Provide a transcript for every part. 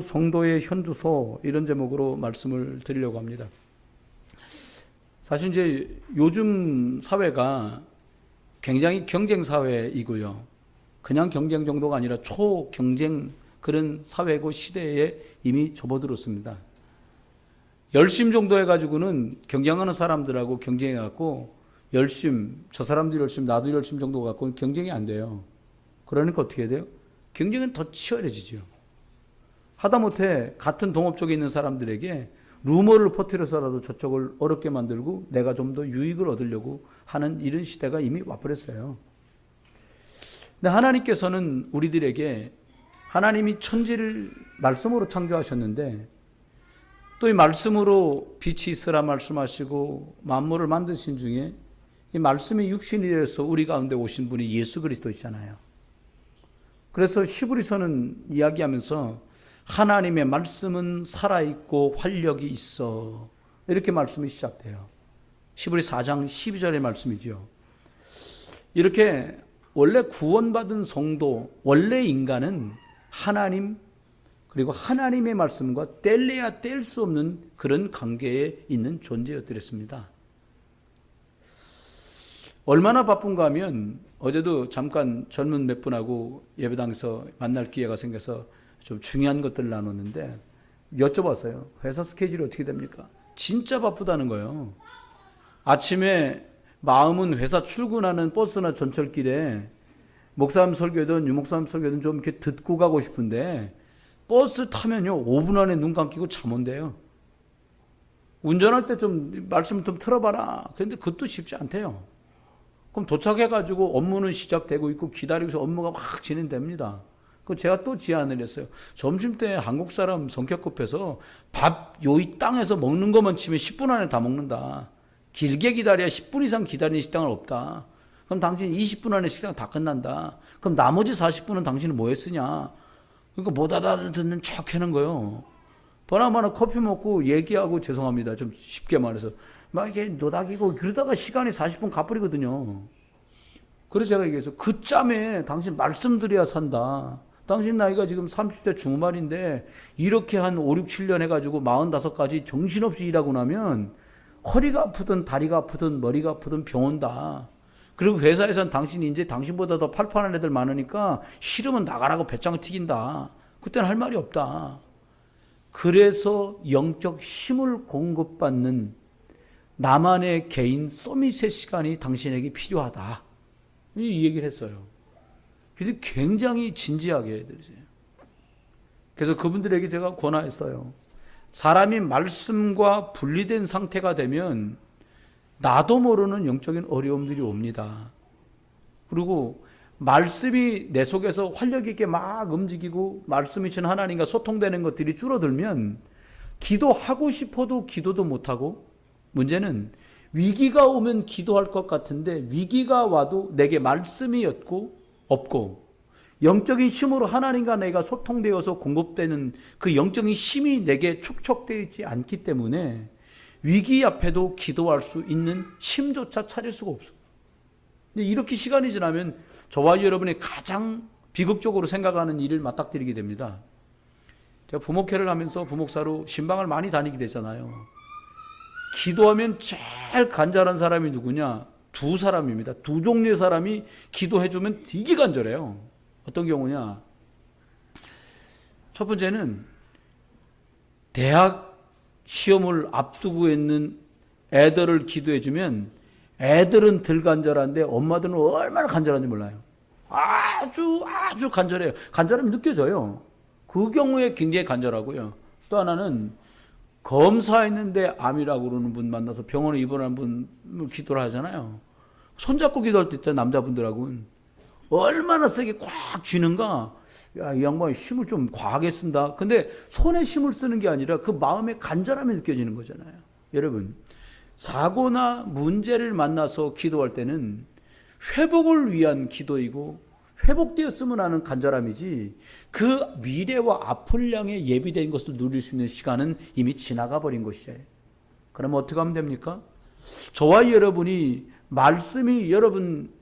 성도의 현주소 이런 제목으로 말씀을 드리려고 합니다. 사실 이제 요즘 사회가 굉장히 경쟁 사회이고요. 그냥 경쟁 정도가 아니라 초경쟁 그런 사회고 시대에 이미 접어들었습니다. 열심 정도 해가지고는 경쟁하는 사람들하고 경쟁해갖고 저 사람들이 열심, 나도 열심 정도 갖고는 경쟁이 안 돼요. 그러니까 어떻게 돼요? 경쟁은 더 치열해지죠. 하다못해 같은 동업 쪽에 있는 사람들에게 루머를 퍼뜨려서라도 저쪽을 어렵게 만들고 내가 좀 더 유익을 얻으려고 하는 이런 시대가 이미 와버렸어요. 근데 하나님께서는 우리들에게 하나님이 천지를 말씀으로 창조하셨는데 또 이 말씀으로 빛이 있으라 말씀하시고 만물을 만드신 중에 이 말씀이 육신이 되어서 우리 가운데 오신 분이 예수 그리스도이잖아요. 그래서 히브리서는 이야기하면서 하나님의 말씀은 살아있고 활력이 있어 이렇게 말씀이 시작돼요. 히브리 4장 12절의 말씀이죠. 이렇게 원래 구원받은 성도, 원래 인간은 하나님 그리고 하나님의 말씀과 뗄래야 뗄 수 없는 그런 관계에 있는 존재였더랬습니다. 얼마나 바쁜가 하면 어제도 잠깐 젊은 몇 분하고 예배당에서 만날 기회가 생겨서 좀 중요한 것들을 나눴는데 여쭤봤어요. 회사 스케줄이 어떻게 됩니까? 진짜 바쁘다는 거예요. 아침에 마음은 회사 출근하는 버스나 전철길에 목사님 설교든 유목사님 설교든 좀 이렇게 듣고 가고 싶은데 버스 타면요 5분 안에 눈 감기고 잠 온대요. 운전할 때 좀 말씀 좀 틀어봐라. 그런데 그것도 쉽지 않대요. 그럼 도착해가지고 업무는 시작되고 있고 기다리면서 업무가 막 진행됩니다. 그 제가 또 제안을 했어요. 점심때 한국 사람 성격 급해서 밥 이 땅에서 먹는 것만 치면 10분 안에 다 먹는다. 길게 기다려야 10분 이상 기다리는 식당은 없다. 그럼 당신 20분 안에 식당 다 끝난다. 그럼 나머지 40분은 당신은 뭐 했으냐. 그러니까 못 알아듣는 척 하는 거예요. 보나마나 커피 먹고 얘기하고 죄송합니다. 좀 쉽게 말해서 막 이렇게 노닥이고 그러다가 시간이 40분 가버리거든요. 그래서 제가 얘기해서 그 짬에 당신 말씀드려야 산다. 당신 나이가 지금 30대 중반인데 이렇게 한 5, 6, 7년 해가지고 45까지 정신없이 일하고 나면 허리가 아프든 다리가 아프든 머리가 아프든 병원다. 그리고 회사에서는 당신이 이제 당신보다 더 팔팔한 애들 많으니까 싫으면 나가라고 배짱 튀긴다. 그때는 할 말이 없다. 그래서 영적 힘을 공급받는 나만의 개인 서밋의 시간이 당신에게 필요하다. 이 얘기를 했어요. 그래서 굉장히 진지하게 해드리세요. 그래서 그분들에게 제가 권하였어요. 사람이 말씀과 분리된 상태가 되면 나도 모르는 영적인 어려움들이 옵니다. 그리고 말씀이 내 속에서 활력 있게 막 움직이고 말씀이신 하나님과 소통되는 것들이 줄어들면 기도하고 싶어도 기도도 못하고 문제는 위기가 오면 기도할 것 같은데 위기가 와도 내게 말씀이 없고 영적인 힘으로 하나님과 내가 소통되어서 공급되는 그 영적인 힘이 내게 축적되어 있지 않기 때문에 위기 앞에도 기도할 수 있는 힘조차 찾을 수가 없어요. 근데 이렇게 시간이 지나면 저와 여러분이 가장 비극적으로 생각하는 일을 맞닥뜨리게 됩니다. 제가 부목회를 하면서 부목사로 신방을 많이 다니게 되잖아요. 기도하면 제일 간절한 사람이 누구냐? 두 사람입니다. 두 종류의 사람이 기도해주면 되게 간절해요. 어떤 경우냐? 첫 번째는 대학 시험을 앞두고 있는 애들을 기도해주면 애들은 덜 간절한데 엄마들은 얼마나 간절한지 몰라요. 아주 간절해요. 간절함이 느껴져요. 그 경우에 굉장히 간절하고요. 또 하나는 검사했는데 암이라고 그러는 분 만나서 병원에 입원한 분을 기도를 하잖아요. 손잡고 기도할 때 있잖아요. 남자분들하고는. 얼마나 세게 꽉 쥐는가. 야, 이 양반이 힘을 좀 과하게 쓴다. 근데 손에 힘을 쓰는 게 아니라 그 마음의 간절함이 느껴지는 거잖아요. 여러분, 사고나 문제를 만나서 기도할 때는 회복을 위한 기도이고 회복되었으면 하는 간절함이지 그 미래와 앞을 향해 예비된 것을 누릴 수 있는 시간은 이미 지나가 버린 것이에요. 그럼 어떻게 하면 됩니까? 저와 여러분이 말씀이 여러분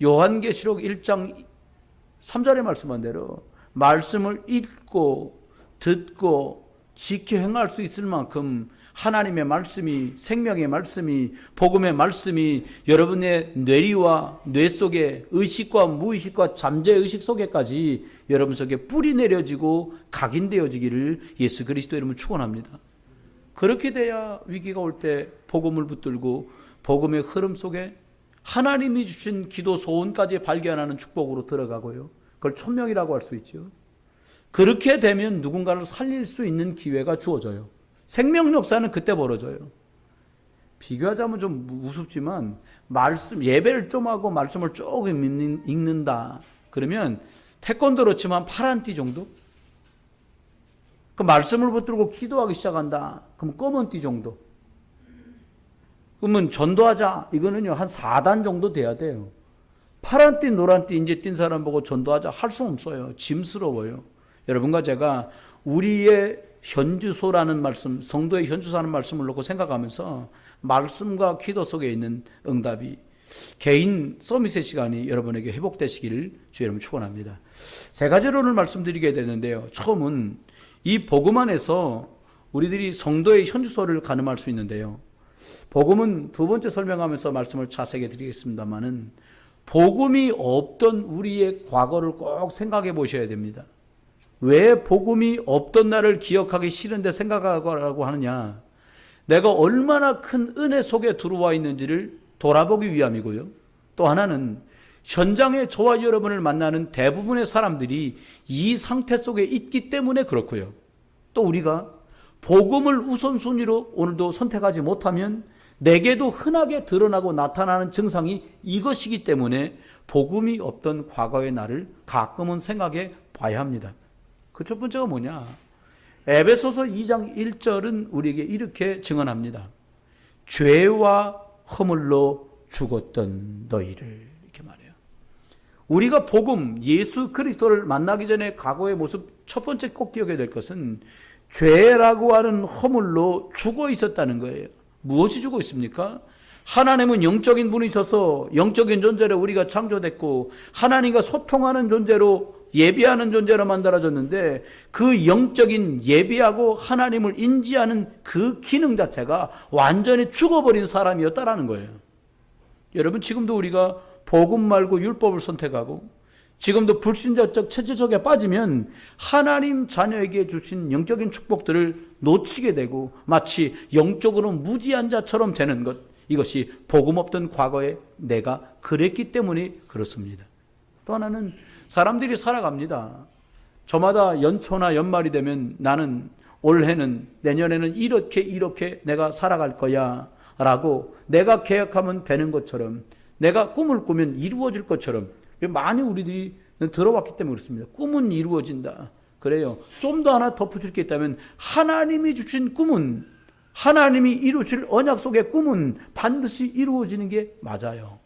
요한계시록 1장 3절에 말씀한 대로 말씀을 읽고 듣고 지켜 행할 수 있을 만큼 하나님의 말씀이, 생명의 말씀이, 복음의 말씀이 여러분의 뇌리와 뇌 속에 의식과 무의식과 잠재의식 속에까지 여러분 속에 뿌리 내려지고 각인되어지기를 예수 그리스도 이름으로 축원합니다. 그렇게 돼야 위기가 올 때 복음을 붙들고 복음의 흐름 속에 하나님이 주신 기도 소원까지 발견하는 축복으로 들어가고요. 그걸 천명이라고 할 수 있죠. 그렇게 되면 누군가를 살릴 수 있는 기회가 주어져요. 생명 역사는 그때 벌어져요. 비교하자면 좀 우습지만 말씀 예배를 좀 하고 말씀을 조금 읽는다. 그러면 태권도로 치면 파란 띠 정도? 그 말씀을 붙들고 기도하기 시작한다. 그럼 검은 띠 정도. 그러면 전도하자. 이거는요 한 4단 정도 돼야 돼요. 파란 띠, 노란 띠 이제 띈 사람 보고 전도하자 할 수 없어요. 짐스러워요. 여러분과 제가 우리의 현주소라는 말씀, 성도의 현주소라는 말씀을 놓고 생각하면서 말씀과 기도 속에 있는 응답이 개인 서밋의 시간이 여러분에게 회복되시기를 주 여러분 축원합니다. 세 가지로 오늘 말씀드리게 되는데요. 처음은 이 복음 안에서 우리들이 성도의 현주소를 가늠할 수 있는데요. 복음은 두 번째 설명하면서 말씀을 자세하게 드리겠습니다만은 복음이 없던 우리의 과거를 꼭 생각해 보셔야 됩니다. 왜 복음이 없던 날을 기억하기 싫은데 생각하라고 하느냐? 내가 얼마나 큰 은혜 속에 들어와 있는지를 돌아보기 위함이고요. 또 하나는 현장에 저와 여러분을 만나는 대부분의 사람들이 이 상태 속에 있기 때문에 그렇고요. 또 우리가 복음을 우선순위로 오늘도 선택하지 못하면 내게도 흔하게 드러나고 나타나는 증상이 이것이기 때문에 복음이 없던 과거의 나를 가끔은 생각해 봐야 합니다. 그 첫 번째가 뭐냐? 에베소서 2장 1절은 우리에게 이렇게 증언합니다. 죄와 허물로 죽었던 너희를, 이렇게 말해요. 우리가 복음, 예수 그리스도를 만나기 전에 과거의 모습 첫 번째 꼭 기억해야 될 것은 죄라고 하는 허물로 죽어 있었다는 거예요. 무엇이 죽어 있습니까? 하나님은 영적인 분이셔서 영적인 존재로 우리가 창조됐고 하나님과 소통하는 존재로 예비하는 존재로 만들어졌는데 그 영적인 예비하고 하나님을 인지하는 그 기능 자체가 완전히 죽어버린 사람이었다라는 거예요. 여러분 지금도 우리가 복음 말고 율법을 선택하고 지금도 불신자적 체질 속에 빠지면 하나님 자녀에게 주신 영적인 축복들을 놓치게 되고 마치 영적으로 무지한 자처럼 되는 것, 이것이 복음 없던 과거에 내가 그랬기 때문에 그렇습니다. 또 하나는 사람들이 살아갑니다. 저마다 연초나 연말이 되면 나는 올해는 내년에는 이렇게 내가 살아갈 거야 라고 내가 계획하면 되는 것처럼 내가 꿈을 꾸면 이루어질 것처럼 많이 우리들이 들어왔기 때문에 그렇습니다. 꿈은 이루어진다. 그래요. 좀 더 하나 덧붙일 게 있다면 하나님이 주신 꿈은 하나님이 이루실 언약 속의 꿈은 반드시 이루어지는 게 맞아요.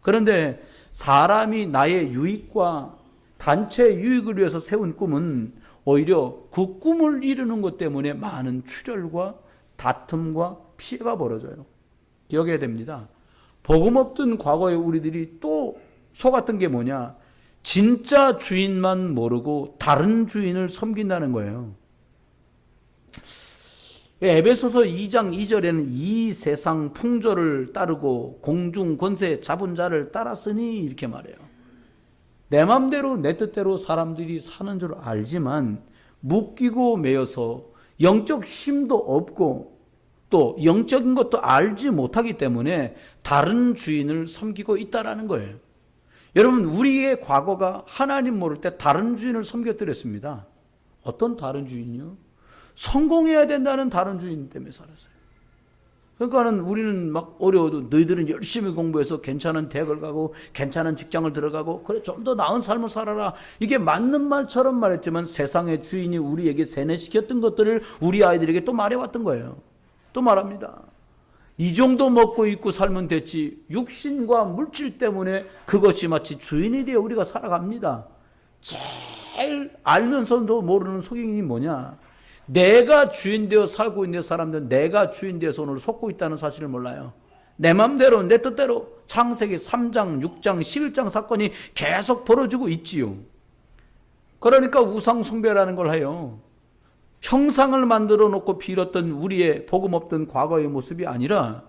그런데 사람이 나의 유익과 단체 유익을 위해서 세운 꿈은 오히려 그 꿈을 이루는 것 때문에 많은 출혈과 다툼과 피해가 벌어져요. 기억해야 됩니다. 복음 없던 과거에 우리들이 또 속았던 게 뭐냐? 진짜 주인만 모르고 다른 주인을 섬긴다는 거예요. 에베소서 2장 2절에는 이 세상 풍조를 따르고 공중 권세 잡은 자를 따랐으니 이렇게 말해요. 내 맘대로 내 뜻대로 사람들이 사는 줄 알지만 묶이고 매여서 영적 힘도 없고 또 영적인 것도 알지 못하기 때문에 다른 주인을 섬기고 있다라는 거예요. 여러분 우리의 과거가 하나님 모를 때 다른 주인을 섬겼더랬습니다. 어떤 다른 주인이요? 성공해야 된다는 다른 주인 때문에 살았어요. 그러니까는 우리는 막 어려워도 너희들은 열심히 공부해서 괜찮은 대학을 가고 괜찮은 직장을 들어가고 그래 좀 더 나은 삶을 살아라. 이게 맞는 말처럼 말했지만 세상의 주인이 우리에게 세뇌시켰던 것들을 우리 아이들에게 또 말해왔던 거예요. 또 말합니다. 이 정도 먹고 입고 살면 됐지 육신과 물질 때문에 그것이 마치 주인이 되어 우리가 살아갑니다. 제일 알면서도 모르는 속임이 뭐냐? 내가 주인 되어 살고 있는 사람들은 내가 주인 되어서 오늘 속고 있다는 사실을 몰라요. 내 맘대로 내 뜻대로 창세기 3장, 6장, 11장 사건이 계속 벌어지고 있지요. 그러니까 우상 숭배라는 걸 해요. 형상을 만들어 놓고 빌었던 우리의 복음 없던 과거의 모습이 아니라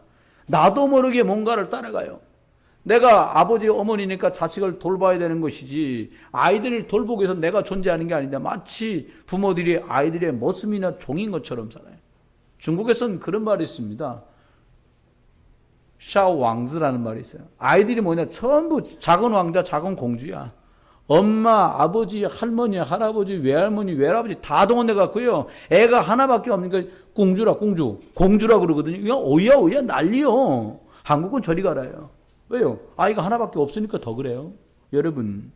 나도 모르게 뭔가를 따라가요. 내가 아버지 어머니니까 자식을 돌봐야 되는 것이지 아이들을 돌보기 위해서 내가 존재하는 게 아닌데 마치 부모들이 아이들의 머슴이나 종인 것처럼 살아요. 중국에서는 그런 말이 있습니다. 샤오왕즈라는 말이 있어요. 아이들이 뭐냐, 전부 작은 왕자 작은 공주야. 엄마, 아버지, 할머니, 할아버지, 외할머니, 외할아버지 다 동원돼 갖고요. 애가 하나밖에 없으니까 공주라 공주라 그러거든요. 오야 난리요. 한국은 저리 가라요. 왜요? 아이가 하나밖에 없으니까 더 그래요. 여러분,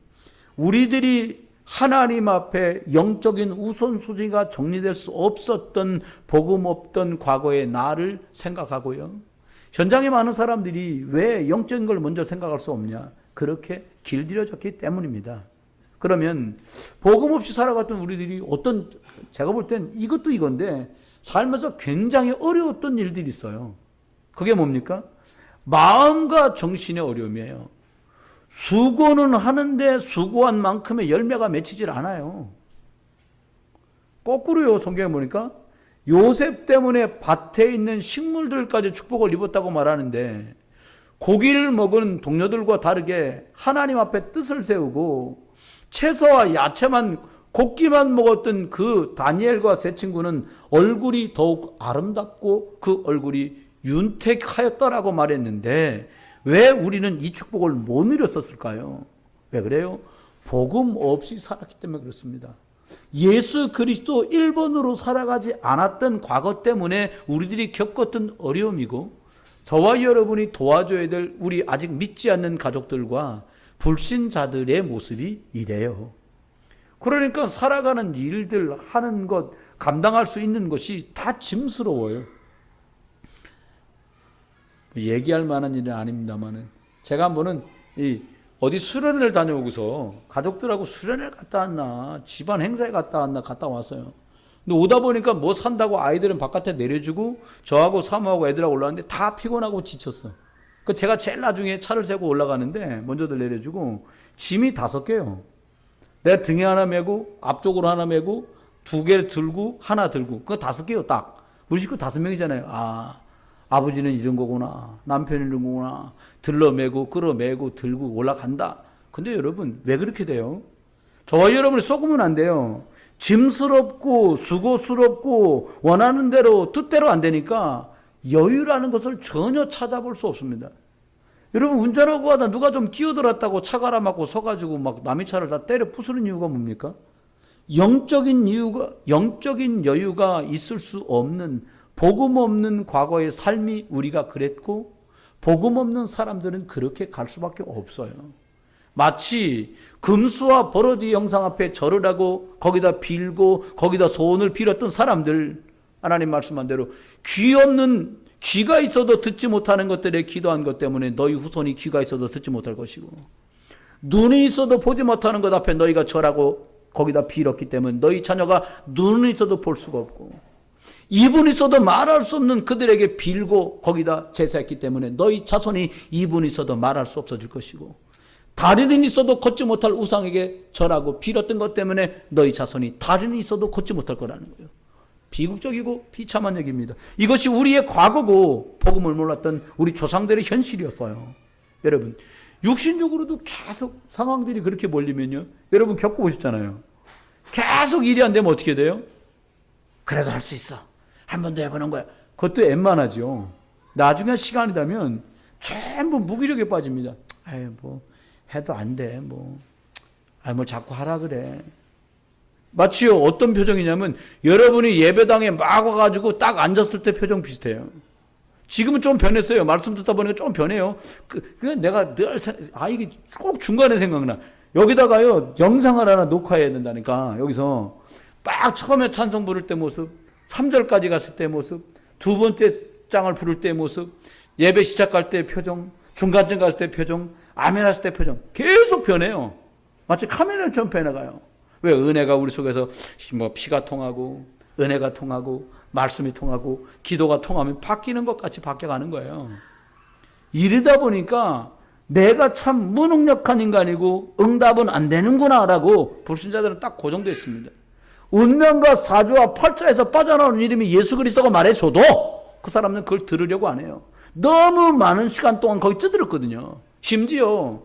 우리들이 하나님 앞에 영적인 우선순위가 정리될 수 없었던 복음 없던 과거의 나를 생각하고요. 현장에 많은 사람들이 왜 영적인 걸 먼저 생각할 수 없냐? 그렇게 길들여졌기 때문입니다. 그러면 복음 없이 살아갔던 우리들이 제가 볼 땐 이것도 이건데 살면서 굉장히 어려웠던 일들이 있어요. 그게 뭡니까? 마음과 정신의 어려움이에요. 수고는 하는데 수고한 만큼의 열매가 맺히질 않아요. 거꾸로요. 성경에 보니까 요셉 때문에 밭에 있는 식물들까지 축복을 입었다고 말하는데 고기를 먹은 동료들과 다르게 하나님 앞에 뜻을 세우고 채소와 야채만 고기만 먹었던 그 다니엘과 세 친구는 얼굴이 더욱 아름답고 그 얼굴이 윤택하였다라고 말했는데 왜 우리는 이 축복을 못 누렸었을까요? 왜 그래요? 복음 없이 살았기 때문에 그렇습니다. 예수 그리스도 1번으로 살아가지 않았던 과거 때문에 우리들이 겪었던 어려움이고 저와 여러분이 도와줘야 될 우리 아직 믿지 않는 가족들과 불신자들의 모습이 이래요. 그러니까 살아가는 일들 하는 것 감당할 수 있는 것이 다 짐스러워요. 얘기할 만한 일은 아닙니다만은 제가 한 번은 어디 수련회를 다녀오고서 가족들하고 수련회를 갔다 왔나 집안 행사에 갔다 왔나 갔다 왔어요. 근데 오다 보니까 뭐 산다고 아이들은 바깥에 내려주고 저하고 사모하고 애들하고 올라왔는데 다 피곤하고 지쳤어. 그 제가 제일 나중에 차를 세고 올라가는데 먼저들 내려주고 짐이 5개요. 내가 등에 하나 메고 앞쪽으로 하나 메고 2개 들고 하나 들고 그거 5개요 딱. 우리 식구 5명이잖아요. 아버지는 이런 거구나. 남편은 이런 거구나. 들러매고 끌어매고 들고 올라간다. 근데 여러분 왜 그렇게 돼요? 저와 여러분이 속으면 안 돼요. 짐스럽고 수고스럽고 원하는 대로 뜻대로 안 되니까 여유라는 것을 전혀 찾아볼 수 없습니다. 여러분 운전하고 가다 누가 좀 끼어들었다고 차 갈아맞고 서가지고 막 남의 차를 다 때려 부수는 이유가 뭡니까? 영적인 여유가 있을 수 없는 복음 없는 과거의 삶이 우리가 그랬고 복음 없는 사람들은 그렇게 갈 수밖에 없어요. 마치 금수와 버러지 형상 앞에 절을 하고 거기다 빌고 거기다 소원을 빌었던 사람들 하나님 말씀한 대로 귀가 있어도 듣지 못하는 것들에 기도한 것 때문에 너희 후손이 귀가 있어도 듣지 못할 것이고 눈이 있어도 보지 못하는 것 앞에 너희가 절하고 거기다 빌었기 때문에 너희 자녀가 눈은 있어도 볼 수가 없고 입은 있어도 말할 수 없는 그들에게 빌고 거기다 제사했기 때문에 너희 자손이 입은 있어도 말할 수 없어질 것이고 다리는 있어도 걷지 못할 우상에게 절하고 빌었던 것 때문에 너희 자손이 다리는 있어도 걷지 못할 거라는 거예요. 비극적이고 비참한 얘기입니다. 이것이 우리의 과거고 복음을 몰랐던 우리 조상들의 현실이었어요. 여러분 육신적으로도 계속 상황들이 그렇게 몰리면요. 여러분 겪어보셨잖아요. 계속 일이 안 되면 어떻게 돼요? 그래도 할 수 있어. 한 번 더 해보는 거야. 그것도 웬만하죠. 나중에 시간이 되면 전부 무기력에 빠집니다. 뭐 해도 안 돼. 뭐 자꾸 하라 그래. 마치요 어떤 표정이냐면 여러분이 예배당에 막 와가지고 딱 앉았을 때 표정 비슷해요. 지금은 좀 변했어요. 말씀 듣다 보니까 좀 변해요. 내가 늘 이게 꼭 중간에 생각나. 여기다가요 영상을 하나 녹화해야 된다니까. 여기서 막 처음에 찬송 부를 때 모습, 3절까지 갔을 때 모습, 2번째 장을 부를 때 모습, 예배 시작할 때 표정, 중간쯤 갔을 때 표정, 아멘 했을 때 표정 계속 변해요. 마치 카메라처럼 변해가요. 왜? 은혜가 우리 속에서 피가 통하고 은혜가 통하고 말씀이 통하고 기도가 통하면 바뀌는 것 같이 바뀌어가는 거예요. 이러다 보니까 내가 참 무능력한 인간이고 응답은 안 되는구나라고 불신자들은 딱 고정되어 있습니다. 운명과 사주와 팔자에서 빠져나오는 이름이 예수 그리스도가 말해줘도 그 사람은 그걸 들으려고 안 해요. 너무 많은 시간 동안 거기 찌들었거든요. 심지어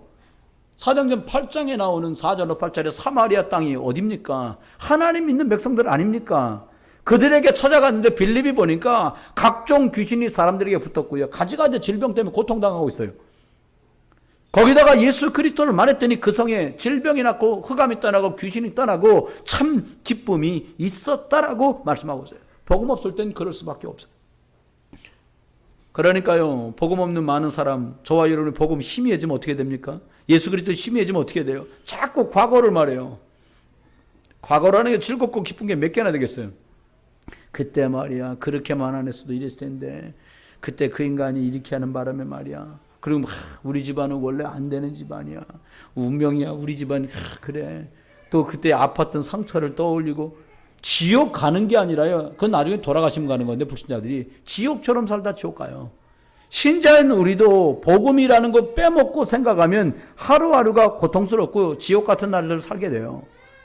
사도행전 8장에 나오는 4절로 8절에 사마리아 땅이 어딥니까? 하나님 믿는 백성들 아닙니까? 그들에게 찾아갔는데 빌립이 보니까 각종 귀신이 사람들에게 붙었고요. 가지가지 질병 때문에 고통당하고 있어요. 거기다가 예수 그리스도를 말했더니 그 성에 질병이 낫고 흑암이 떠나고 귀신이 떠나고 참 기쁨이 있었다라고 말씀하고 있어요. 복음 없을 땐 그럴 수밖에 없어요. 그러니까요, 복음 없는 많은 사람, 저와 여러분이 복음 희미해지면 어떻게 됩니까? 예수 그리스도 희미해지면 어떻게 돼요? 자꾸 과거를 말해요. 과거라는 게 즐겁고 기쁜 게 몇 개나 되겠어요? 그때 말이야, 그렇게만 안 했어도 이랬을 텐데, 그때 그 인간이 이렇게 하는 바람에 말이야. 그리고 우리 집안은 원래 안 되는 집안이야. 운명이야, 우리 집안이. 그래. 또 그때 아팠던 상처를 떠올리고, 지옥 가는 게 아니라요. 그건 나중에 돌아가시면 가는 건데, 불신자들이. 지옥처럼 살다 지옥 가요. 신자인 우리도 복음이라는 거 빼먹고 생각하면 하루하루가 고통스럽고 지옥 같은 날을 살게 돼요.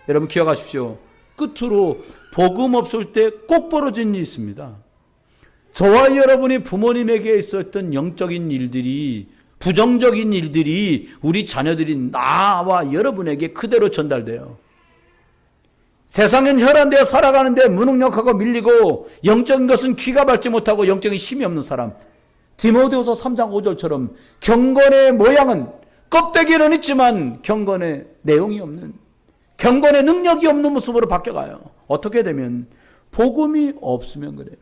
여러분 기억하십시오. 끝으로 복음 없을 때 꼭 벌어진 일이 있습니다. 저와 여러분이 부모님에게 있었던 영적인 일들이, 부정적인 일들이 우리 자녀들인 나와 여러분에게 그대로 전달돼요. 세상엔 혈안되어 살아가는데 무능력하고 밀리고 영적인 것은 귀가 밟지 못하고 영적인 힘이 없는 사람. 디모데후서 3장 5절처럼 경건의 모양은 껍데기는 있지만 경건의 내용이 없는, 경건의 능력이 없는 모습으로 바뀌어가요. 어떻게 되면? 복음이 없으면 그래요.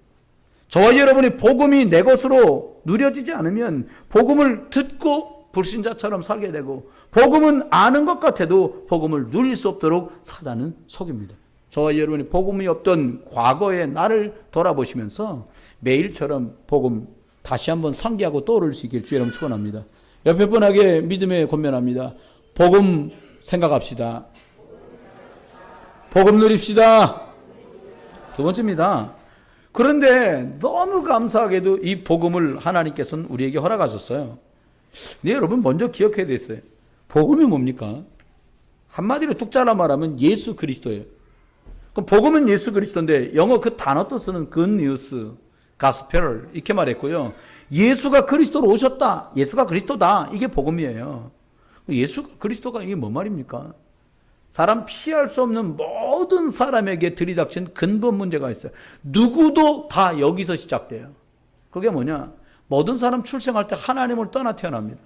저와 여러분이 복음이 내 것으로 누려지지 않으면 복음을 듣고 불신자처럼 살게 되고, 복음은 아는 것 같아도 복음을 누릴 수 없도록 사단은 속입니다. 저와 여러분이 복음이 없던 과거의 나를 돌아보시면서 매일처럼 복음 다시 한번 상기하고 떠오를 수 있길 주의 이름 축원합니다. 옆에 분에게 믿음에 권면합니다. 복음 생각합시다. 복음 누립시다. 두 번째입니다. 그런데 너무 감사하게도 이 복음을 하나님께서는 우리에게 허락하셨어요. 근데 여러분 먼저 기억해야 됐어요. 복음이 뭡니까? 한마디로 뚝 잘라 말하면 예수 그리스도예요. 그럼 복음은 예수 그리스도인데 영어 그 단어 뜻은 good news, gospel 이렇게 말했고요. 예수가 그리스도로 오셨다. 예수가 그리스도다. 이게 복음이에요. 예수가 그리스도가 이게 뭔 말입니까? 사람 피할 수 없는 모든 사람에게 들이닥친 근본 문제가 있어요. 누구도 다 여기서 시작돼요. 그게 뭐냐? 모든 사람 출생할 때 하나님을 떠나 태어납니다.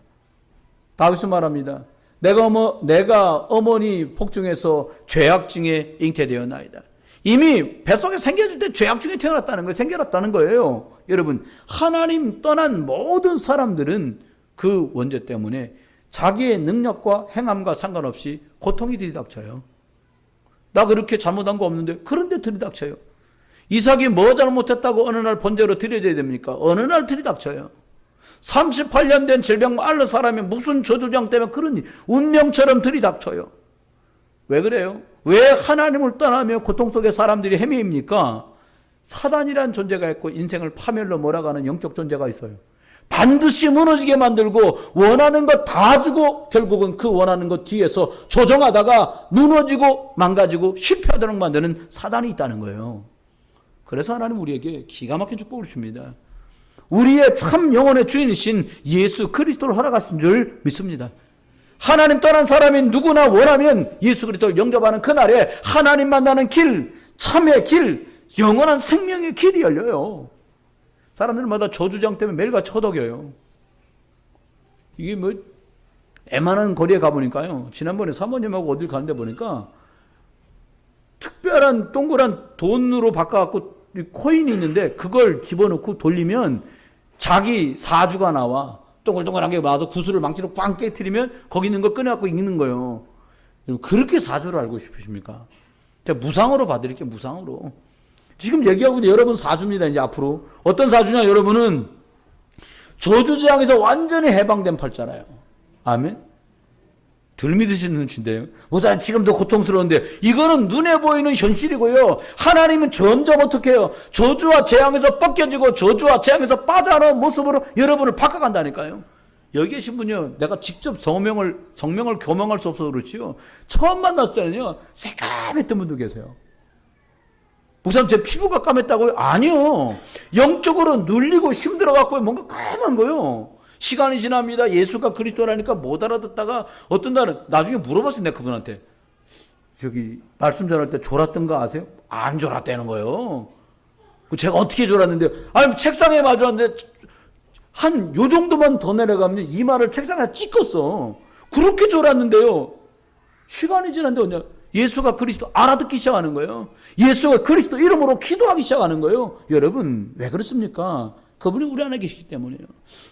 다윗은 말합니다. 내가 어머니 복중에서 죄악중에 잉태되었나이다. 이미 뱃속에 생겨질 때 죄악중에 태어났다는 거예요. 생겨났다는 거예요. 여러분, 하나님 떠난 모든 사람들은 그 원죄 때문에 자기의 능력과 행함과 상관없이 고통이 들이닥쳐요. 나 그렇게 잘못한 거 없는데, 그런데 들이닥쳐요. 이삭이 뭐 잘못했다고 어느 날 번제로 드려야 됩니까? 어느 날 들이닥쳐요. 38년 된 질병 앓는 사람이 무슨 저주장 때문에 그런 일, 운명처럼 들이닥쳐요. 왜 그래요? 왜 하나님을 떠나며 고통 속에 사람들이 헤매입니까? 사단이란 존재가 있고 인생을 파멸로 몰아가는 영적 존재가 있어요. 반드시 무너지게 만들고 원하는 거 다 주고 결국은 그 원하는 것 뒤에서 조정하다가 무너지고 망가지고 실패하도록 만드는 사단이 있다는 거예요. 그래서 하나님 우리에게 기가 막힌 축복을 줍니다. 우리의 참 영혼의 주인이신 예수 그리스도를 허락하신 줄 믿습니다. 하나님 떠난 사람이 누구나 원하면 예수 그리스도를 영접하는 그날에 하나님 만나는 길, 참의 길, 영원한 생명의 길이 열려요. 사람들마다 저주장 때문에 매일같이 허덕여요. 이게 뭐 애만한 거리에 가보니까요. 지난번에 사모님하고 어딜 가는데 보니까 특별한 동그란 돈으로 바꿔갖고 코인이 있는데 그걸 집어넣고 돌리면 자기 사주가 나와. 동글동글한 게 나와서 구슬을 망치로 꽝 깨트리면 거기 있는 걸 꺼내갖고 읽는 거예요. 그렇게 사주를 알고 싶으십니까? 제가 무상으로 봐드릴게요. 무상으로. 지금 얘기하고 있는데 여러분 사주입니다. 이제 앞으로. 어떤 사주냐? 여러분은 저주재앙에서 완전히 해방된 팔자라요. 아멘? 덜 믿으시는 눈치인데요. 목사님 지금도 고통스러운데 이거는 눈에 보이는 현실이고요. 하나님은 점점 어떻게 해요? 저주와 재앙에서 벗겨지고 저주와 재앙에서 빠져나온 모습으로 여러분을 바꿔간다니까요. 여기 계신 분이요. 내가 직접 성명을 교명할 수 없어서 그렇지요. 처음 만났을 때는요. 새까맸던 분도 계세요. 목사님 제 피부가 까맸다고요? 아니요. 영적으로 눌리고 힘들어갖고 뭔가 까만 거예요. 시간이 지납니다. 예수가 그리스도라니까 못 알아듣다가 어떤 날은 나중에 물어봤어요. 내가 그분한테. 저기 말씀 전할 때 졸았던 거 아세요? 안 졸았다는 거예요. 제가 어떻게 졸았는데, 아니 책상에 마주왔는데 한 요 정도만 더 내려가면 이마를 책상에 찍었어. 그렇게 졸았는데요. 시간이 지났는데 어냐? 예수가 그리스도 알아듣기 시작하는 거예요. 예수가 그리스도 이름으로 기도하기 시작하는 거예요. 여러분 왜 그렇습니까? 그분이 우리 안에 계시기 때문이에요.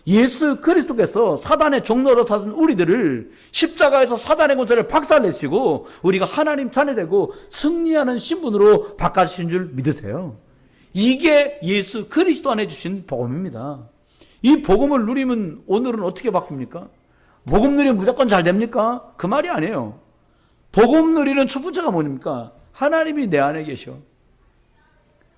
예수 그리스도께서 사단의 종로로 사는 우리들을 십자가에서 사단의 권세를 박살내시고 우리가 하나님 자녀되고 승리하는 신분으로 바꿔주신 줄 믿으세요. 이게 예수 그리스도 안에 주신 복음입니다. 이 복음을 누리면 오늘은 어떻게 바뀝니까? 복음 누리면 무조건 잘 됩니까? 그 말이 아니에요. 복음 누리는 첫 번째가 뭡니까? 하나님이 내 안에 계셔.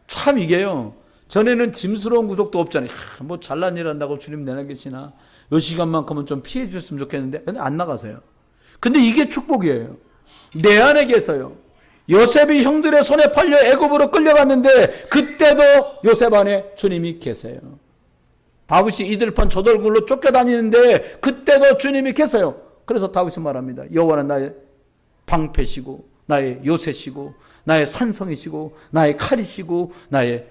참 이게요. 전에는 짐스러운 구속도 없잖아요. 뭐 잘난 일 한다고 주님 내 안에 계시나? 요 시간만큼은 좀 피해 주셨으면 좋겠는데. 근데 안 나가세요. 근데 이게 축복이에요. 내 안에 계세요. 요셉이 형들의 손에 팔려 애굽으로 끌려갔는데 그때도 요셉 안에 주님이 계세요. 다윗이 이들판 저돌굴로 쫓겨다니는데 그때도 주님이 계세요. 그래서 다윗은 말합니다. 여호와는 나의 방패시고 나의 요새시고 나의 산성이시고 나의 칼이시고 나의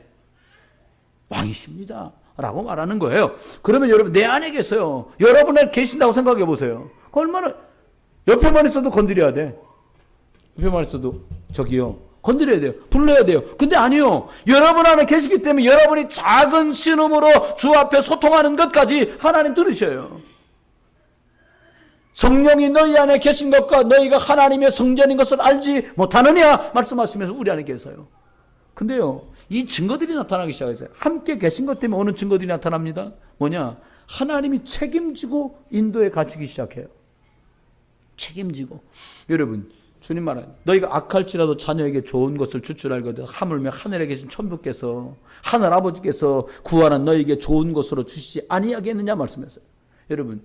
왕이십니다 라고 말하는 거예요. 그러면 여러분 내 안에 계세요. 여러분 안에 계신다고 생각해 보세요. 얼마나 옆에만 있어도 건드려야 돼. 옆에만 있어도 저기요 건드려야 돼요. 불러야 돼요. 근데 아니요. 여러분 안에 계시기 때문에 여러분이 작은 신음으로 주 앞에 소통하는 것까지 하나님 들으셔요. 성령이 너희 안에 계신 것과 너희가 하나님의 성전인 것을 알지 못하느냐 말씀하시면서 우리 안에 계세요. 근데요, 이 증거들이 나타나기 시작했어요. 함께 계신 것 때문에 오는 증거들이 나타납니다. 뭐냐? 하나님이 책임지고 인도에 가시기 시작해요. 책임지고. 여러분, 주님 말은 너희가 악할지라도 자녀에게 좋은 것을 줄 줄 알거든. 하물며 하늘에 계신 천부께서 하늘 아버지께서 구하는 너희에게 좋은 것으로 주시지 아니하겠느냐 말씀했어요. 여러분,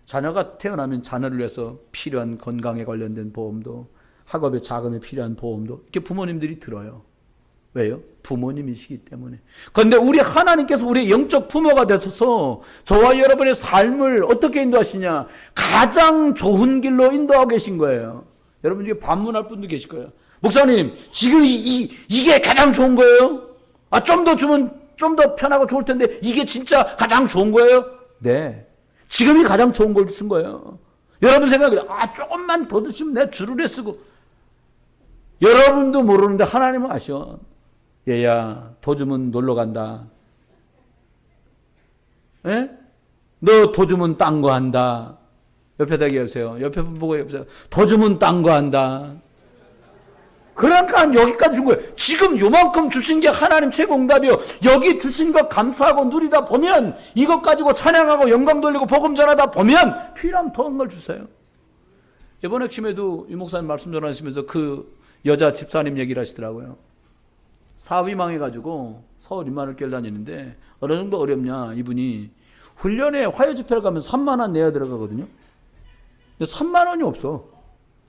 자녀가 태어나면 자녀를 위해서 필요한 건강에 관련된 보험도 학업에 자금에 필요한 보험도 이렇게 부모님들이 들어요. 왜요? 부모님이시기 때문에. 그런데 우리 하나님께서 우리의 영적 부모가 되셔서 저와 여러분의 삶을 어떻게 인도하시냐? 가장 좋은 길로 인도하고 계신 거예요. 여러분 중에 반문할 분도 계실 거예요. 목사님, 지금 이게 가장 좋은 거예요? 좀 더 주면 좀 더 편하고 좋을 텐데 이게 진짜 가장 좋은 거예요? 네. 지금이 가장 좋은 걸 주신 거예요. 여러분 생각해. 조금만 더 주시면 내가 주르래 쓰고. 여러분도 모르는데 하나님은 아셔. 얘야, 더 주면 놀러 간다. 예? 너 더 주면 딴 거 한다. 옆에 대기 해보세요. 옆에 분 보고 해보세요. 더 주면 딴 거 한다. 그러니까 여기까지 준 거예요. 지금 요만큼 주신 게 하나님 최고 응답이요. 여기 주신 것 감사하고 누리다 보면 이것 가지고 찬양하고 영광 돌리고 복음 전하다 보면 필요하면 더 큰 걸 주세요. 이번 핵심에도 유 목사님 말씀 전하시면서 그 여자 집사님 얘기를 하시더라고요. 사업이 망해가지고 서울 이만을 끌다니는데 어느 정도 어렵냐 이분이 훈련에 화요 집회를 가면 3만 원 내야 들어가거든요. 근데 3만 원이 없어.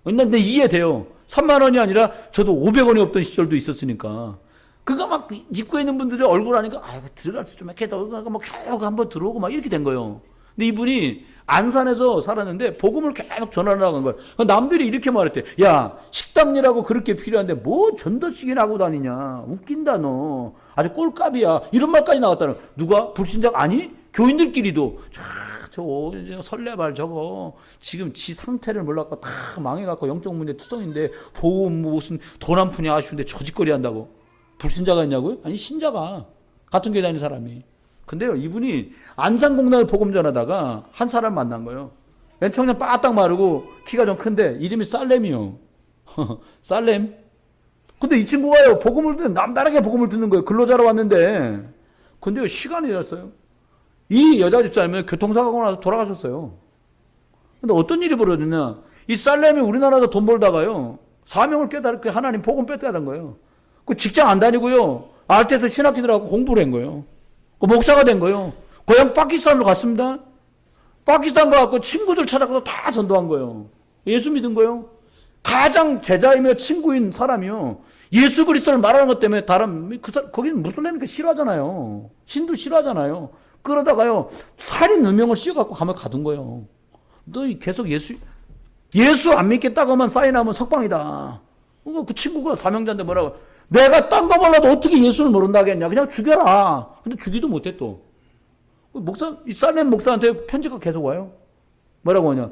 근데 이해돼요. 3만 원이 아니라 저도 500원이 없던 시절도 있었으니까. 그거 막 입고 있는 분들이 얼굴 하니까 들어갈수 좀 이렇게 뭐 계속 한번 들어오고 막 이렇게 된 거예요. 근데 이분이 안산에서 살았는데 복음을 계속 전하러 나간 거예요. 남들이 이렇게 말했대. 야, 식당일하고 그렇게 필요한데 뭐 전도식이나 하고 다니냐. 웃긴다 너. 아주 꼴값이야. 이런 말까지 나왔다는. 누가? 불신자가 아니? 교인들끼리도 저 설레발 저거 지금 지 상태를 몰랐고 다 망해갖고 영적 문제 투성인데 보험 무슨 돈 한 푼이 아쉬운데 저짓거리 한다고. 불신자가 있냐고요? 아니 신자가 같은 교회 다니는 사람이. 근데요 이분이 안산공단을 복음 전하다가 한 사람 만난 거예요. 맨 처음에 빠딱 마르고 키가 좀 큰데 이름이 살렘이요. 살렘. 근데 이 친구가요 복음을 듣는 남다르게 복음을 듣는 거예요. 근로자로 왔는데 근데요 시간이 지났어요. 이 여자 집사님은 교통사고가 나서 돌아가셨어요. 근데 어떤 일이 벌어졌냐? 이 살렘이 우리나라에서 돈 벌다가요 사명을 깨달고 하나님 복음 뺏겨간 거예요. 그 직장 안 다니고요 RT에서 신학기들하고 공부를 한 거예요. 그 목사가 된 거예요. 고향 파키스탄으로 갔습니다. 파키스탄 가서 친구들 찾아가서 다 전도한 거예요. 예수 믿은 거예요. 가장 제자이며 친구인 사람이요. 예수 그리스도를 말하는 것 때문에 다른 거기는 무슬림이니까 싫어하잖아요. 신도 싫어하잖아요. 그러다가요 살인 누명을 씌워갖고 가면 가둔 거예요. 너 계속 예수 안 믿겠다고만 사인하면 석방이다. 그 친구가 사명자인데 뭐라고? 내가 딴 거 몰라도 어떻게 예수를 모른다 하겠냐? 그냥 죽여라. 근데 죽이도 못해 또. 이 살렘 목사한테 편지가 계속 와요. 뭐라고 하냐?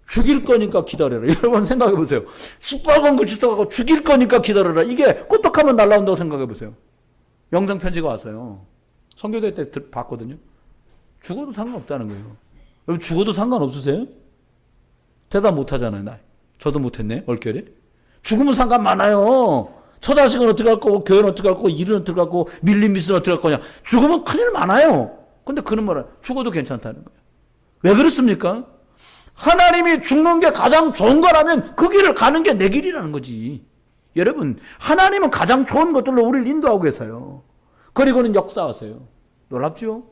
죽일 거니까 기다려라. 여러분 생각해 보세요. 시뻘건 글씨 써갖고 죽일 거니까 기다려라. 이게 꾸덕하면 날라온다고 생각해 보세요. 영상 편지가 왔어요. 선교대 때 봤거든요. 죽어도 상관없다는 거예요. 여러분 죽어도 상관없으세요? 대답 못 하잖아요. 저도 못했네. 얼결에. 죽으면 상관 많아요. 처자식은 어떻게 할 거고 교회는 어떻게 할 거고 일은 어떻게 할 거고 밀린 미스는 어떻게 할 거냐. 죽으면 큰일 많아요. 근데 그는 뭐라 죽어도 괜찮다는 거예요. 왜 그렇습니까? 하나님이 죽는 게 가장 좋은 거라면 그 길을 가는 게 내 길이라는 거지. 여러분 하나님은 가장 좋은 것들로 우리를 인도하고 계세요. 그리고는 역사하세요. 놀랍죠?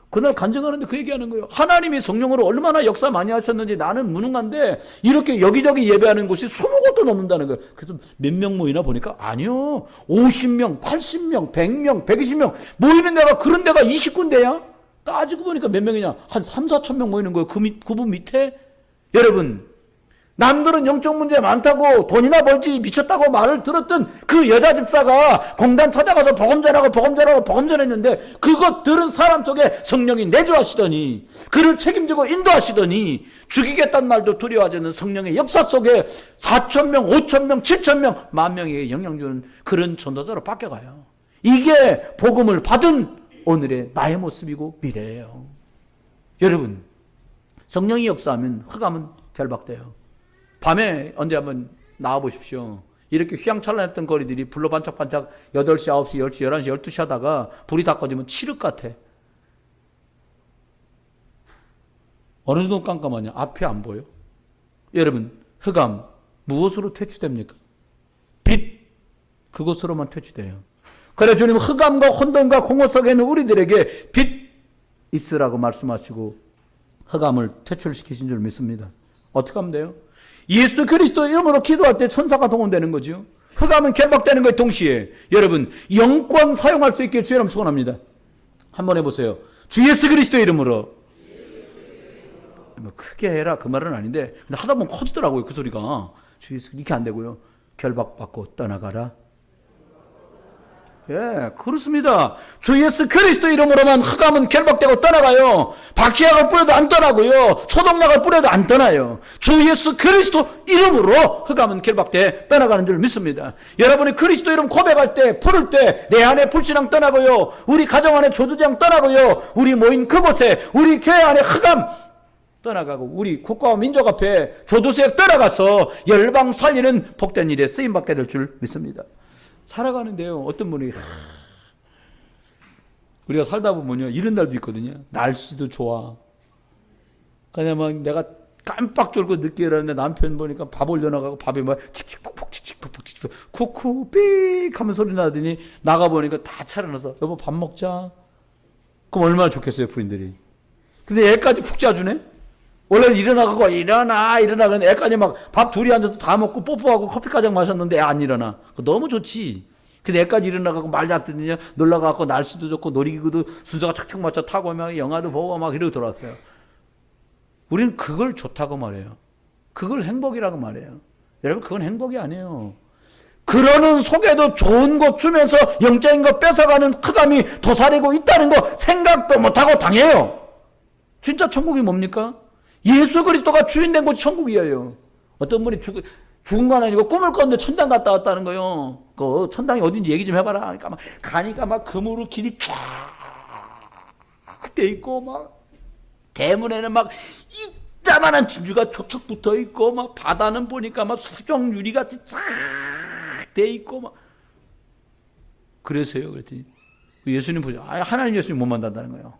그날 간증하는데 그 얘기하는 거예요. 하나님이 성령으로 얼마나 역사 많이 하셨는지 나는 무능한데 이렇게 여기저기 예배하는 곳이 20곳도 넘는다는 거예요. 그래서 몇 명 모이나 보니까 아니요. 50명, 80명, 100명, 120명 모이는 데가 그런 데가 20군데야. 따지고 보니까 몇 명이냐. 한 3, 4천 명 모이는 거예요. 그분 밑에. 여러분 남들은 영적 문제 많다고 돈이나 벌지 미쳤다고 말을 들었던 그 여자 집사가 공단 찾아가서 복음 전했는데 그것 들은 사람 속에 성령이 내주하시더니 그를 책임지고 인도하시더니 죽이겠다는 말도 두려워하지 않는 성령의 역사 속에 4,000명, 5,000명, 7,000명, 10,000명에게 영향 주는 그런 전도자로 바뀌어가요. 이게 복음을 받은 오늘의 나의 모습이고 미래예요. 여러분 성령이 역사하면 흑암은 결박돼요. 밤에 언제 한번 나와보십시오. 이렇게 휘황찬란했던 거리들이 불로 반짝반짝 8시, 9시, 10시, 11시, 12시 하다가 불이 다 꺼지면 칠흑 같아. 어느 정도 깜깜하냐? 앞이 안 보여. 여러분 흑암 무엇으로 퇴치됩니까? 빛 그것으로만 퇴치돼요. 그래 주님은 흑암과 혼돈과 공허 속에 있는 우리들에게 빛 있으라고 말씀하시고 흑암을 퇴출시키신 줄 믿습니다. 어떻게 하면 돼요? 예수 그리스도 이름으로 기도할 때 천사가 동원되는 거죠. 흑암은 결박되는 것에 동시에 여러분 영권 사용할 수 있게 주의 이름 축원합니다. 한번 해보세요. 주 예수 그리스도 이름으로. 뭐 크게 해라 그 말은 아닌데 근데 하다 보면 커지더라고요. 그 소리가. 주 예수 이렇게 안 되고요. 결박받고 떠나가라. 예, 그렇습니다. 주 예수 그리스도 이름으로만 흑암은 결박되고 떠나가요. 박희약을 뿌려도 안 떠나고요. 소독약을 뿌려도 안 떠나요. 주 예수 그리스도 이름으로 흑암은 결박돼 떠나가는 줄 믿습니다. 여러분이 그리스도 이름 고백할 때 부를 때 내 안에 불신앙 떠나고요. 우리 가정 안에 조주장 떠나고요. 우리 모인 그곳에 우리 교회 안에 흑암 떠나가고 우리 국가와 민족 앞에 조두색 떠나가서 열방 살리는 복된 일에 쓰임받게 될 줄 믿습니다. 살아가는데요. 어떤 분이 우리가 살다 보면요. 이런 날도 있거든요. 날씨도 좋아. 그냥 막 내가 깜빡 졸고 늦게 일어났는데 남편 보니까 밥 올려나가고 밥에 막 칙칙폭폭 칙칙폭폭 칙칙폭 쿠쿠 삑 하면 소리 나더니 나가보니까 다 차려놔서 여보 밥 먹자. 그럼 얼마나 좋겠어요 부인들이. 근데 애까지 푹 짜주네. 원래는 일어나고 일어나 그런데 애까지 막 밥 둘이 앉아서 다 먹고 뽀뽀하고 커피까지 마셨는데 애 안 일어나. 너무 좋지. 근데 애까지 일어나고 말 잤더니 놀러가고 날씨도 좋고 놀이기구도 순서가 착착 맞춰 타고 막 영화도 보고 막 이러고 돌아왔어요. 우리는 그걸 좋다고 말해요. 그걸 행복이라고 말해요. 여러분 그건 행복이 아니에요. 그러는 속에도 좋은 것 주면서 영적인 것 뺏어가는 흑암이 도사리고 있다는 거 생각도 못하고 당해요. 진짜 천국이 뭡니까? 예수 그리스도가 주인 된 곳이 천국이에요. 어떤 분이 죽은 건 아니고 꿈을 꿨는데 천당 갔다 왔다는 거예요. 그 천당이 어딘지 얘기 좀 해봐라. 그러니까 막 가니까 막 금으로 길이 쫙 돼 있고 막 대문에는 막 이따만한 진주가 척척 붙어 있고 막 바다는 보니까 막 수정 유리 같이 쫙 돼 있고 막 그래서요. 그랬더니 예수님 보죠. 하나님 예수님 못 만난다는 거예요.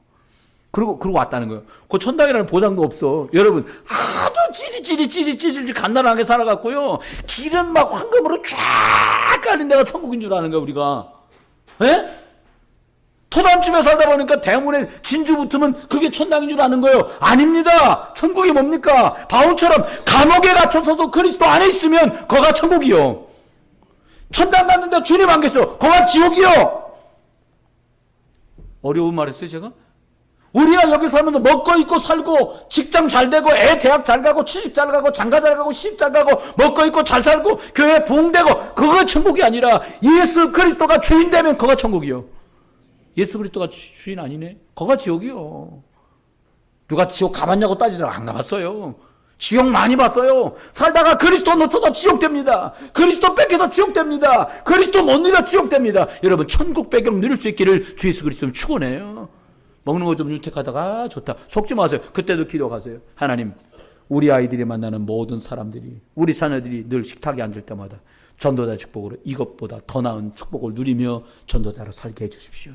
그리고 왔다는 거예요. 그 천당이라는 보장도 없어. 여러분 하도 찌릿찌릿 간단하게 살아갔고요. 길은 막 황금으로 쫙 깔린 데가 천국인 줄 아는 거야 우리가. 에? 토담집에 살다 보니까 대문에 진주 붙으면 그게 천당인 줄 아는 거예요. 아닙니다. 천국이 뭡니까? 바울처럼 감옥에 갇혀서도 그리스도 안에 있으면 거가 천국이요. 천당 갔는데 주님 안 계셔. 거가 지옥이요. 어려운 말 했어요 제가? 우리가 여기 살면서 먹고 입고 살고 직장 잘 되고 애 대학 잘 가고 취직 잘 가고 장가 잘 가고 시집 잘 가고 먹고 입고 잘 살고 교회 부흥되고 그거 천국이 아니라 예수 그리스도가 주인 되면 그거 천국이요. 예수 그리스도가 주인 아니네? 그거 지옥이요. 누가 지옥 가봤냐고 따지더라고. 안 가봤어요. 지옥 많이 봤어요. 살다가 그리스도 놓쳐도 지옥됩니다. 그리스도 뺏겨도 지옥됩니다. 그리스도 못 누려 지옥됩니다. 여러분 천국 배경 누릴 수 있기를 주 예수 그리스도는 축원해요. 먹는 거 좀 윤택하다가 좋다. 속지 마세요. 그때도 기도하세요. 하나님, 우리 아이들이 만나는 모든 사람들이, 우리 자녀들이 늘 식탁에 앉을 때마다 전도자 축복으로 이것보다 더 나은 축복을 누리며 전도자로 살게 해주십시오.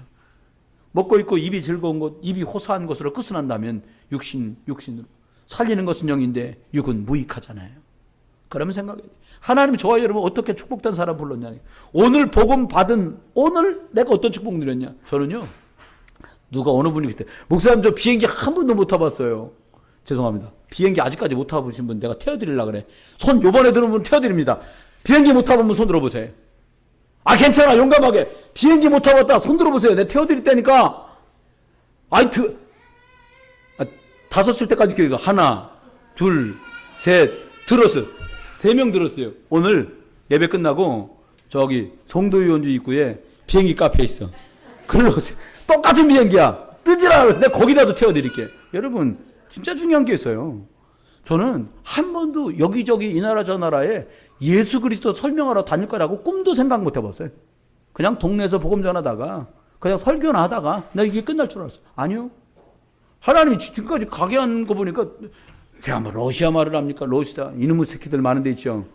먹고 있고 입이 즐거운 것, 입이 호사한 것으로 끝을 한다면 육신으로. 살리는 것은 영인데 육은 무익하잖아요. 그러면 생각해야 돼요. 하나님이 저와 여러분 어떻게 축복된 사람 불렀냐. 오늘 복음 받은, 오늘 내가 어떤 축복 누렸냐. 저는요. 누가 어느 분이 그때 목사님 저 비행기 한 번도 못 타봤어요. 죄송합니다. 비행기 아직까지 못 타보신 분 내가 태워드리려고 그래. 손 요번에 들은 분 태워드립니다. 비행기 못 타본 분 손 들어보세요. 아 괜찮아 용감하게. 비행기 못 타봤다 손 들어보세요. 내가 태워드릴 테니까. 다섯 쓸 때까지 기억해요. 하나 둘 셋 들었어요. 3명 들었어요. 오늘 예배 끝나고 저기 송도위원주 입구에 비행기 카페 있어. 글로 오세요. 똑같은 비행기야. 뜨지라. 내가 거기라도 태워드릴게. 여러분 진짜 중요한 게 있어요. 저는 한 번도 여기저기 이 나라 저 나라에 예수 그리스도 설명하러 다닐 거라고 꿈도 생각 못 해봤어요. 그냥 동네에서 복음 전하다가 그냥 설교나 하다가 나 이게 끝날 줄 알았어요. 아니요. 하나님이 지금까지 가게 한 거 보니까 제가 뭐 러시아 말을 합니까? 러시아 이놈의 새끼들 많은 데 있죠.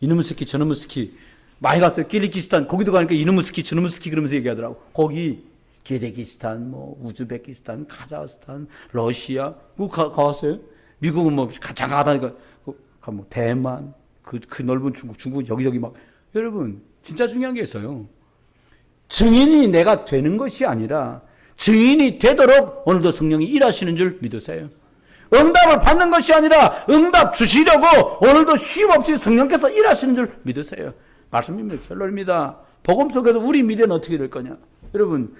이놈의 새끼 저놈의 새끼 많이 갔어요. 키르기스탄 거기도 가니까 이놈의 새끼 저놈의 새끼 그러면서 얘기하더라고. 거기 키르기스탄 뭐 우즈베키스탄 카자흐스탄 러시아 가봤어요. 미국은 뭐 잠깐 가다니까 뭐 대만 그 넓은 중국 여기저기 막. 여러분 진짜 중요한 게 있어요. 증인이 내가 되는 것이 아니라 증인이 되도록 오늘도 성령이 일하시는 줄 믿으세요. 응답을 받는 것이 아니라 응답 주시려고 오늘도 쉼없이 성령께서 일하시는 줄 믿으세요. 말씀입니다. 결론입니다. 복음 속에서 우리 미래는 어떻게 될 거냐. 여러분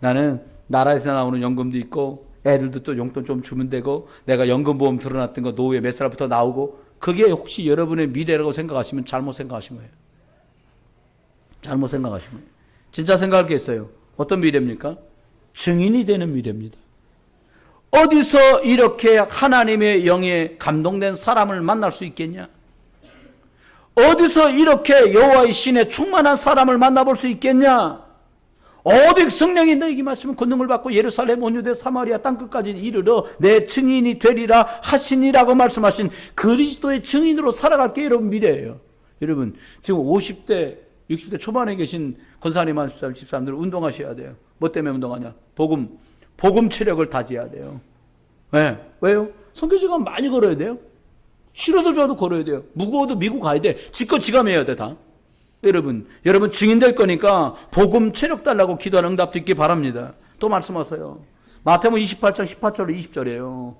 나는 나라에서 나오는 연금도 있고 애들도 또 용돈 좀 주면 되고 내가 연금보험 들어놨던 거 노후에 몇 살부터 나오고 그게 혹시 여러분의 미래라고 생각하시면 잘못 생각하신 거예요. 잘못 생각하신 거예요. 진짜 생각할 게 있어요. 어떤 미래입니까? 증인이 되는 미래입니다. 어디서 이렇게 하나님의 영에 감동된 사람을 만날 수 있겠냐? 어디서 이렇게 여호와의 신에 충만한 사람을 만나볼 수 있겠냐? 어디 성령이 너에게 말씀은 권능을 받고 예루살렘 온 유대 사마리아 땅끝까지 이르러 내 증인이 되리라 하시니라고 말씀하신 그리스도의 증인으로 살아갈 게 여러분 미래예요. 여러분 지금 50대 60대 초반에 계신 권사님 한 집사람들 운동하셔야 돼요. 뭐 때문에 운동하냐? 복음 체력을 다져야 돼요. 네. 왜요? 선교지간 많이 걸어야 돼요. 싫어도 좋아도 걸어야 돼요. 무거워도 미국 가야 돼. 지껏 지감해야 돼 다. 여러분 증인 될 거니까 복음 체력 달라고 기도하는 응답도 있기 바랍니다. 또 말씀하세요. 마태복음 28장 18절로 20절이에요.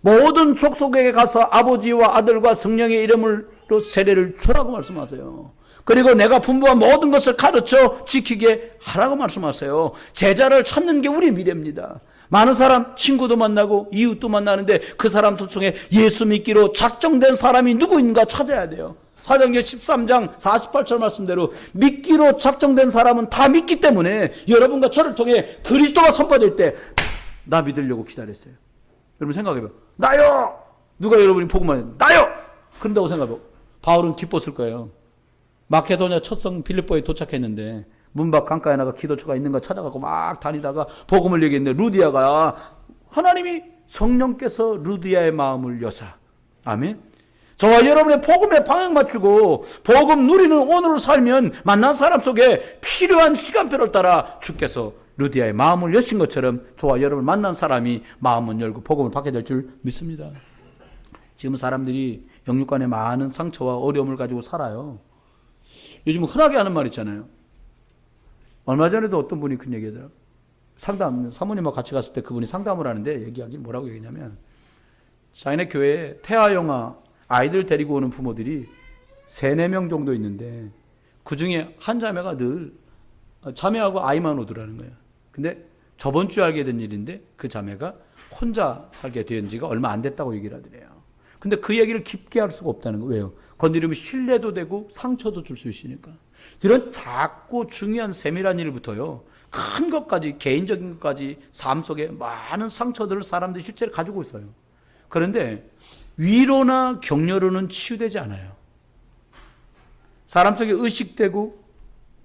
모든 족속에게 가서 아버지와 아들과 성령의 이름으로 세례를 주라고 말씀하세요. 그리고 내가 분부한 모든 것을 가르쳐 지키게 하라고 말씀하세요. 제자를 찾는 게 우리 미래입니다. 많은 사람 친구도 만나고 이웃도 만나는데 그 사람 도중에 예수 믿기로 작정된 사람이 누구인가 찾아야 돼요. 사도행전 13장 48절 말씀대로 믿기로 작정된 사람은 다 믿기 때문에 여러분과 저를 통해 그리스도가 선포될 때 나 믿으려고 기다렸어요. 여러분 생각해봐요. 나요! 누가 여러분이 복음만 해요? 나요! 그런다고 생각해봐요. 바울은 기뻤을 거예요. 마케도냐 첫성 빌립보에 도착했는데 문 밖 강가에 나가 기도처가 있는 거 찾아가고 막 다니다가 복음을 얘기했는데 루디아가 하나님이 성령께서 루디아의 마음을 여사. 아멘. 저와 여러분의 복음에 방향 맞추고 복음 누리는 오늘을 살면 만난 사람 속에 필요한 시간표를 따라 주께서 루디아의 마음을 여신 것처럼 저와 여러분을 만난 사람이 마음을 열고 복음을 받게 될 줄 믿습니다. 지금 사람들이 영육간에 많은 상처와 어려움을 가지고 살아요. 요즘 흔하게 하는 말 있잖아요. 얼마 전에도 어떤 분이 그 얘기하더라고요. 사모님하고 같이 갔을 때 그분이 상담을 하는데 얘기하기 뭐라고 얘기했냐면 자기네 교회에 태아 영아 아이들 데리고 오는 부모들이 3-4명 정도 있는데 그 중에 한 자매가 늘 자매하고 아이만 오더라는 거예요. 근데 저번 주에 알게 된 일인데 그 자매가 혼자 살게 된 지가 얼마 안 됐다고 얘기를 하더래요. 근데 그 얘기를 깊게 할 수가 없다는 거예요. 왜요? 건드리면 신뢰도 되고 상처도 줄 수 있으니까. 그런 작고 중요한 세밀한 일부터요, 큰 것까지, 개인적인 것까지 삶 속에 많은 상처들을 사람들이 실제로 가지고 있어요. 그런데 위로나 격려로는 치유되지 않아요. 사람 속에 의식되고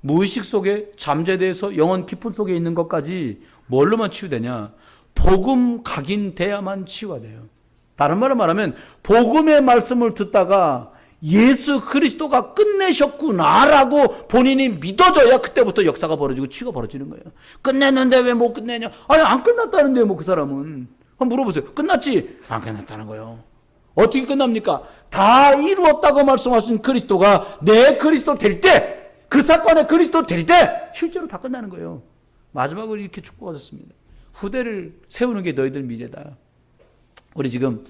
무의식 속에 잠재돼서 영혼 깊은 속에 있는 것까지 뭘로만 치유되냐? 복음 각인돼야만 치유가 돼요. 다른 말로 말하면 복음의 말씀을 듣다가 예수 그리스도가 끝내셨구나라고 본인이 믿어져야 그때부터 역사가 벌어지고 치유가 벌어지는 거예요. 끝냈는데 왜 못 끝내냐? 아니 안 끝났다는데 뭐 그 사람은. 한번 물어보세요. 끝났지? 안 끝났다는 거예요. 어떻게 끝납니까? 다 이루었다고 말씀하신 그리스도가 내 그리스도 될 때, 그 사건의 그리스도 될 때 실제로 다 끝나는 거예요. 마지막으로 이렇게 축복하셨습니다. 후대를 세우는 게 너희들 미래다. 우리 지금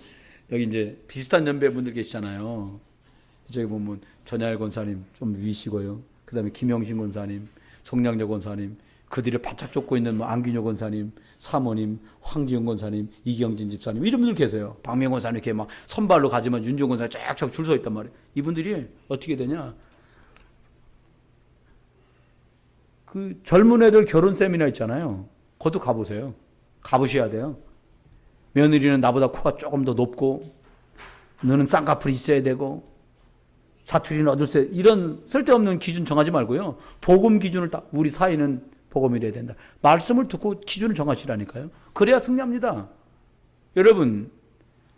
여기 이제 비슷한 연배 분들 계시잖아요. 저기 보면 전야일 권사님 좀 위시고요. 그 다음에 김영신 권사님, 송량재 권사님, 그들을 바짝 쫓고 있는 안균효 권사님, 사모님, 황지영 권사님, 이경진 집사님, 이런 분들 계세요. 박명 권사님 이렇게 막 선발로 가지만 윤종 권사님 쫙쫙 줄 서 있단 말이에요. 이분들이 어떻게 되냐? 그 젊은 애들 결혼 세미나 있잖아요. 그것도 가보세요. 가보셔야 돼요. 며느리는 나보다 코가 조금 더 높고, 너는 쌍꺼풀이 있어야 되고, 사투리는 얻을 수, 이런 쓸데없는 기준 정하지 말고요. 복음 기준을 딱, 우리 사이는 복음이래야 된다. 말씀을 듣고 기준을 정하시라니까요. 그래야 승리합니다. 여러분,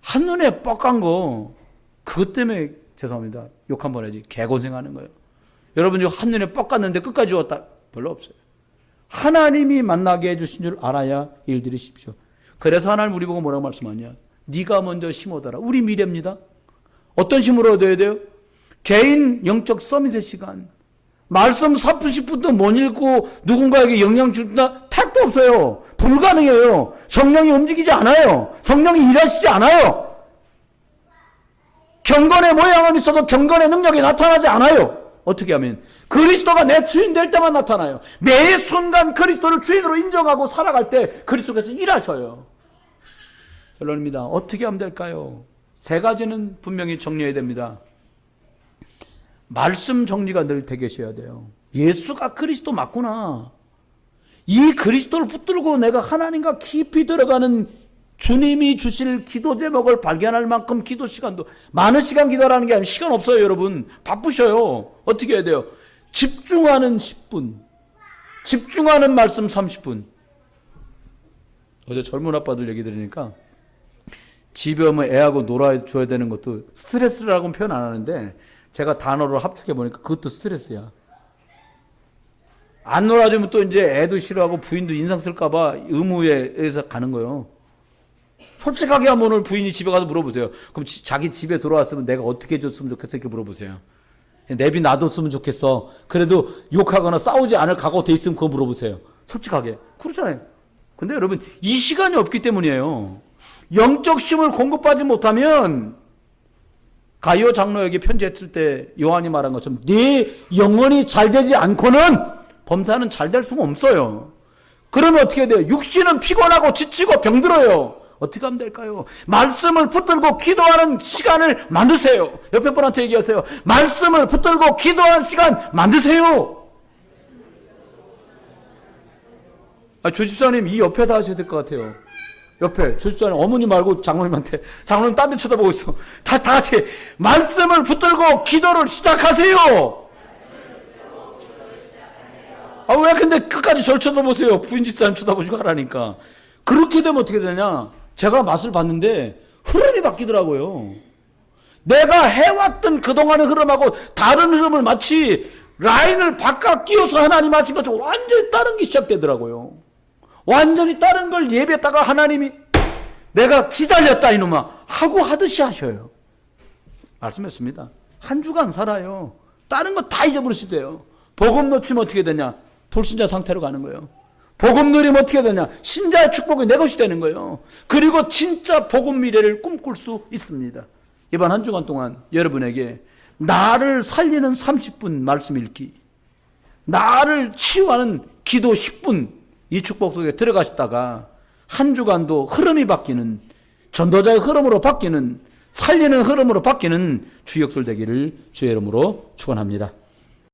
한눈에 뻑간 거, 그것 때문에, 죄송합니다, 욕 한 번 해야지, 개고생하는 거예요. 여러분, 한눈에 뻑갔는데 끝까지 왔다? 별로 없어요. 하나님이 만나게 해주신 줄 알아야 일들이십시오. 그래서 하나님 우리 보고 뭐라고 말씀하냐? 네가 먼저 심어둬라. 우리 미래입니다. 어떤 심으로 얻어야 돼요? 개인 영적 서밋의 시간. 말씀 4분 10분도 못 읽고 누군가에게 영향 준다? 택도 없어요. 불가능해요. 성령이 움직이지 않아요. 성령이 일하시지 않아요. 경건의 모양은 있어도 경건의 능력이 나타나지 않아요. 어떻게 하면? 그리스도가 내 주인 될 때만 나타나요. 매 순간 그리스도를 주인으로 인정하고 살아갈 때 그리스도께서 일하셔요. 결론입니다. 어떻게 하면 될까요? 세 가지는 분명히 정리해야 됩니다. 말씀 정리가 늘 되게 하셔야 돼요. 예수가 그리스도 맞구나. 이 그리스도를 붙들고 내가 하나님과 깊이 들어가는 주님이 주실 기도 제목을 발견할 만큼 기도 시간도, 많은 시간 기도하라는 게 아니라 시간 없어요, 여러분. 바쁘셔요. 어떻게 해야 돼요? 집중하는 10분, 집중하는 말씀 30분. 어제 젊은 아빠들 얘기 들으니까 집에 오면 애하고 놀아줘야 되는 것도 스트레스라고는 표현 안 하는데, 제가 단어를 합축해 보니까 그것도 스트레스야. 안 놀아주면 또 이제 애도 싫어하고 부인도 인상 쓸까봐 의무에 의해서 가는 거예요. 솔직하게 한번 오늘 부인이 집에 가서 물어보세요. 그럼 자기 집에 돌아왔으면 내가 어떻게 해줬으면 좋겠어? 이렇게 물어보세요. 내비 놔뒀으면 좋겠어. 그래도 욕하거나 싸우지 않을 각오 돼 있으면 그거 물어보세요. 솔직하게. 그렇잖아요. 근데 여러분, 이 시간이 없기 때문이에요. 영적 힘을 공급받지 못하면, 가이오 장로에게 편지했을 때 요한이 말한 것처럼 네 영혼이 잘 되지 않고는 범사는 잘 될 수가 없어요. 그러면 어떻게 돼요? 육신은 피곤하고 지치고 병들어요. 어떻게 하면 될까요? 말씀을 붙들고 기도하는 시간을 만드세요. 옆에 분한테 얘기하세요. 말씀을 붙들고 기도하는 시간 만드세요. 조 집사님 이 옆에다 하셔야 될 것 같아요. 옆에 조 집사님, 어머니 말고 장로님한테. 장로님 딴 데 쳐다보고 있어. 다 같이 말씀을 붙들고 기도를 시작하세요. 왜 근데 끝까지 절 쳐다보세요. 부인 집사님 쳐다보시고 하라니까. 그렇게 되면 어떻게 되냐? 제가 맛을 봤는데 흐름이 바뀌더라고요. 내가 해왔던 그동안의 흐름하고 다른 흐름을 마치 라인을 바꿔 끼워서 하나님 하신 것처럼 완전히 다른 게 시작되더라고요. 완전히 다른 걸 예배했다가 하나님이 내가 기다렸다 이놈아 하고 하듯이 하셔요. 말씀했습니다. 한 주간 살아요. 다른 거 다 잊어버리시대요. 복음 놓치면 어떻게 되냐? 불신자 상태로 가는 거예요. 복음 누리면 어떻게 되냐? 신자의 축복이 내 것이 되는 거예요. 그리고 진짜 복음 미래를 꿈꿀 수 있습니다. 이번 한 주간 동안 여러분에게 나를 살리는 30분 말씀 읽기, 나를 치유하는 기도 10분 이 축복 속에 들어가셨다가 한 주간도 흐름이 바뀌는, 전도자의 흐름으로 바뀌는, 살리는 흐름으로 바뀌는 주역들 되기를 주의 이름으로 축원합니다.